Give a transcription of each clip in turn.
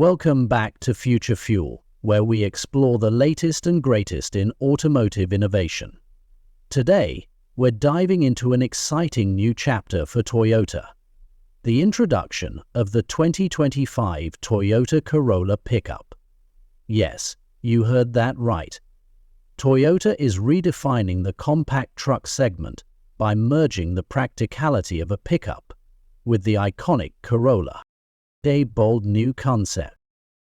Welcome back to Future Fuel, where we explore the latest and greatest in automotive innovation. Today, we're diving into an exciting new chapter for Toyota: the introduction of the 2025 Toyota Corolla Pickup. Yes, you heard that right. Toyota is redefining the compact truck segment by merging the practicality of a pickup with the iconic Corolla. A bold new concept.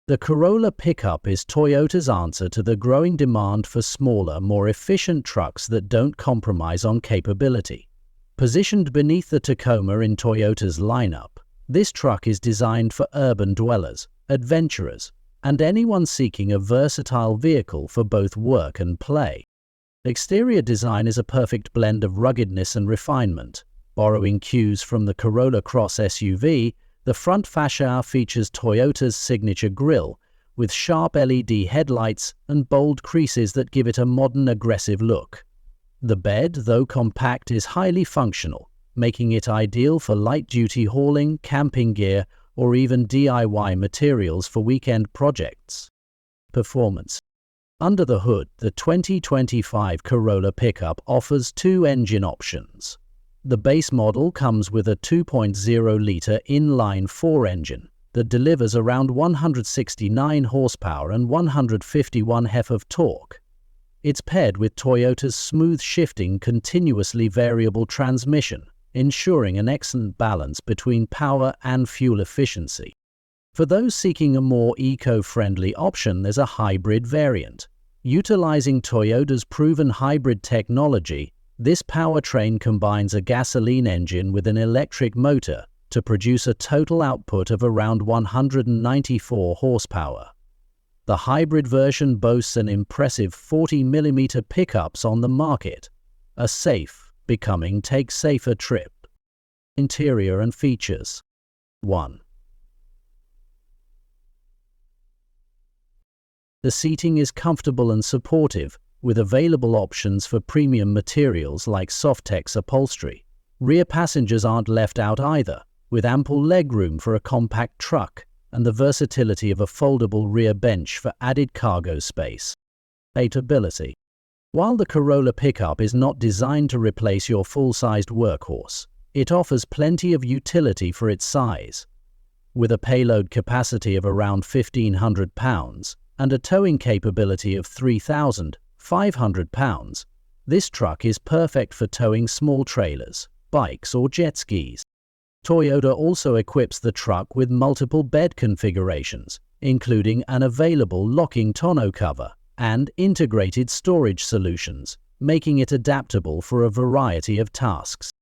The Corolla Pickup is Toyota's answer to the growing demand for smaller, more efficient trucks that don't compromise on capability. Positioned beneath the Tacoma in Toyota's lineup, this truck is designed for urban dwellers, adventurers, and anyone seeking a versatile vehicle for both work and play. Exterior design is a perfect blend of ruggedness and refinement. Borrowing cues from the Corolla Cross SUV, the front fascia features Toyota's signature grille, with sharp LED headlights and bold creases that give it a modern, aggressive look. The bed, though compact, is highly functional, making it ideal for light-duty hauling, camping gear, or even DIY materials for weekend projects. Performance. Under the hood, the 2025 Corolla Pickup offers two engine options. The base model comes with a 2.0-liter inline-4 engine that delivers around 169 horsepower and 151 hef of torque. It's paired with Toyota's smooth-shifting, continuously variable transmission, ensuring an excellent balance between power and fuel efficiency. For those seeking a more eco-friendly option, there's a hybrid variant. Utilizing Toyota's proven hybrid technology, this powertrain combines a gasoline engine with an electric motor to produce a total output of around 194 horsepower. The hybrid version boasts an impressive 40mm pickups on the market, a safe, becoming take-safer trip. Interior and features. 1. The seating is comfortable and supportive, with available options for premium materials like Softex upholstery. Rear passengers aren't left out either, with ample legroom for a compact truck and the versatility of a foldable rear bench for added cargo space. Capability. While the Corolla Pickup is not designed to replace your full-sized workhorse, it offers plenty of utility for its size. With a payload capacity of around 1,500 pounds and a towing capability of 3,500 pounds, this truck is perfect for towing small trailers, bikes, or jet skis. Toyota also equips the truck with multiple bed configurations, including an available locking tonneau cover and integrated storage solutions, making it adaptable for a variety of tasks.